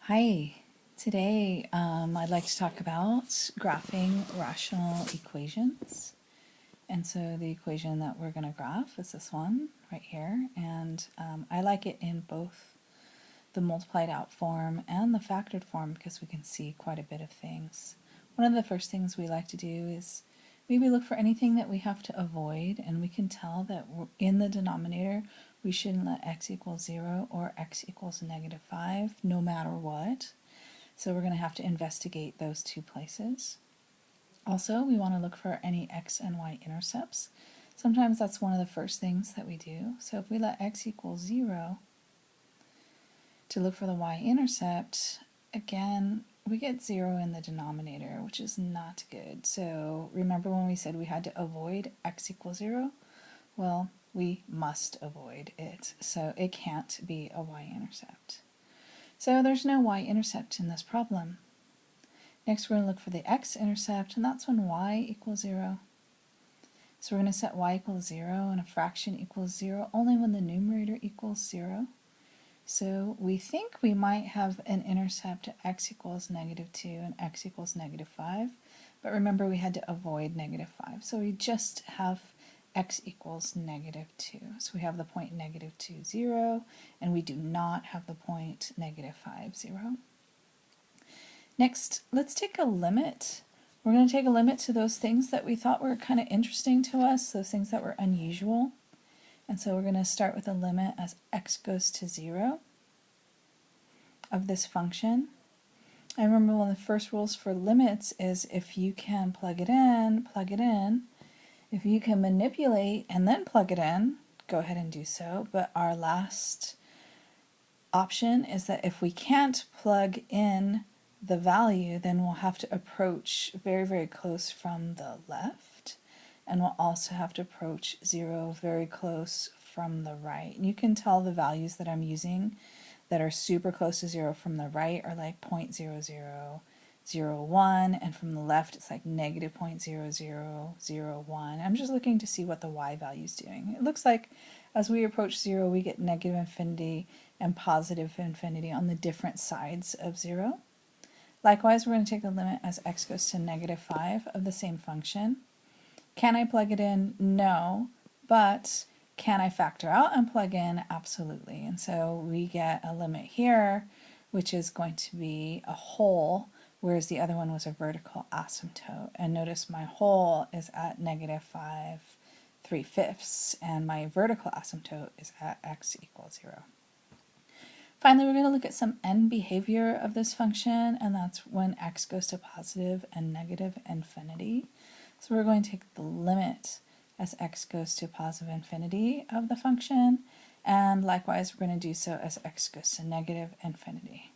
Hi, today I'd like to talk about graphing rational equations. And so the equation that we're going to graph is this one right here, and I like it in both the multiplied out form and the factored form because we can see quite a bit of things. One of the first things we like to do is maybe look for anything that we have to avoid, and we can tell that in the denominator we shouldn't let x equals 0 or x equals -5 no matter what. So we're going to have to investigate those two places. Also, we want to look for any x and y-intercepts. Sometimes that's one of the first things that we do. So if we let x equal 0, to look for the y-intercept, again, we get 0 in the denominator, which is not good. So remember when we said we had to avoid x equals 0? Well, we must avoid it. So it can't be a y-intercept. So there's no y-intercept in this problem. Next, we're going to look for the x-intercept, and that's when y equals 0. So we're going to set y equals 0 and a fraction equals 0 only when the numerator equals 0. So we think we might have an intercept at x equals -2 and x equals -5, but remember we had to avoid -5. So we just have x equals -2. So we have the point -2, 0, and we do not have the point -5, 0. Next, let's take a limit. We're going to take a limit to those things that we thought were kind of interesting to us, those things that were unusual. And so we're going to start with a limit as x goes to 0 of this function. I remember one of the first rules for limits is if you can plug it in, plug it in. If you can manipulate and then plug it in, go ahead and do so. But our last option is that if we can't plug in the value, then we'll have to approach very, very close from the left. And we'll also have to approach 0 very close from the right. And you can tell the values that I'm using that are super close to 0 from the right are like 0.0001, and from the left it's like -0.0001. I'm just looking to see what the y value is doing. It looks like as we approach 0 we get -infinity and positive infinity on the different sides of 0. Likewise, we're going to take the limit as x goes to -5 of the same function. Can I plug it in? No, but can I factor out and plug in? Absolutely. And so we get a limit here, which is going to be a whole, whereas the other one was a vertical asymptote. And notice my whole is at -5 3/5, and my vertical asymptote is at x equals 0. Finally, we're going to look at some end behavior of this function, and that's when x goes to positive and negative infinity. So we're going to take the limit as x goes to positive infinity of the function, and likewise we're going to do so as x goes to negative infinity.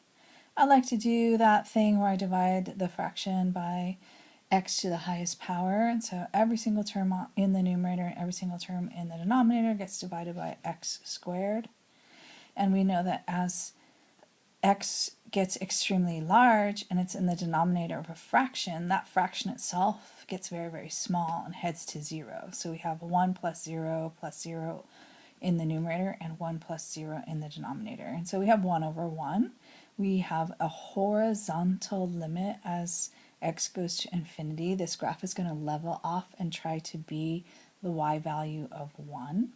I like to do that thing where I divide the fraction by x to the highest power, and so every single term in the numerator and every single term in the denominator gets divided by x squared. And we know that as x gets extremely large and it's in the denominator of a fraction, that fraction itself gets very, very small and heads to 0. So we have 1 plus 0 in the numerator and 1 plus 0 in the denominator. And so we have 1 over 1. We have a horizontal limit as x goes to infinity. This graph is going to level off and try to be the y value of 1.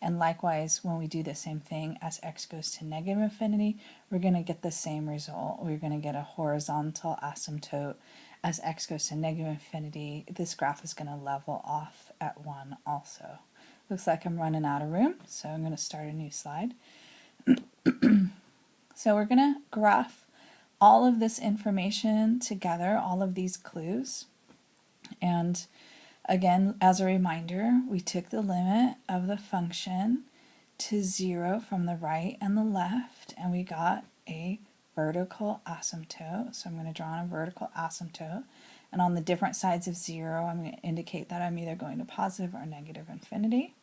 And likewise, when we do the same thing as x goes to negative infinity, we're going to get the same result. We're going to get a horizontal asymptote as x goes to negative infinity. This graph is going to level off at 1 also. Looks like I'm running out of room, so I'm going to start a new slide. So we're going to graph all of this information together, all of these clues. And again, as a reminder, we took the limit of the function to 0 from the right and the left, and we got a vertical asymptote. So I'm going to draw on a vertical asymptote, and on the different sides of 0, I'm going to indicate that I'm either going to positive or negative infinity.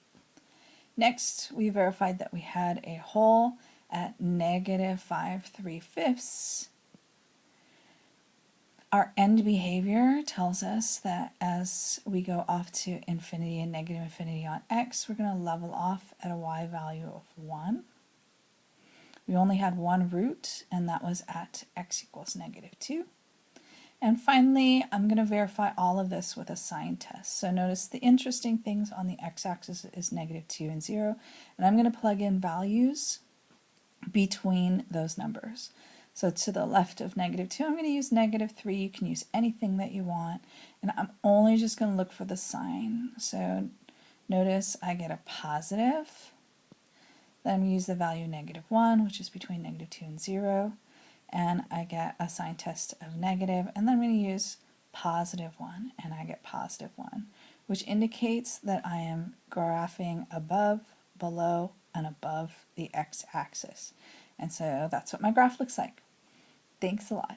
Next, we verified that we had a whole at -5 3/5. Our end behavior tells us that as we go off to infinity and negative infinity on x, we're going to level off at a y value of 1. We only had one root, and that was at x equals -2. And finally, I'm going to verify all of this with a sign test. So notice the interesting things on the x-axis is -2 and 0, and I'm going to plug in values between those numbers. So to the left of -2, I'm going to use -3. You can use anything that you want, and I'm only just going to look for the sign. So notice I get a positive. Then I'm going to use the value -1, which is between -2 and 0. And I get a sign test of negative, and then I'm going to use +1, and I get +1, which indicates that I am graphing above, below, and above the x-axis. And so that's what my graph looks like. Thanks a lot.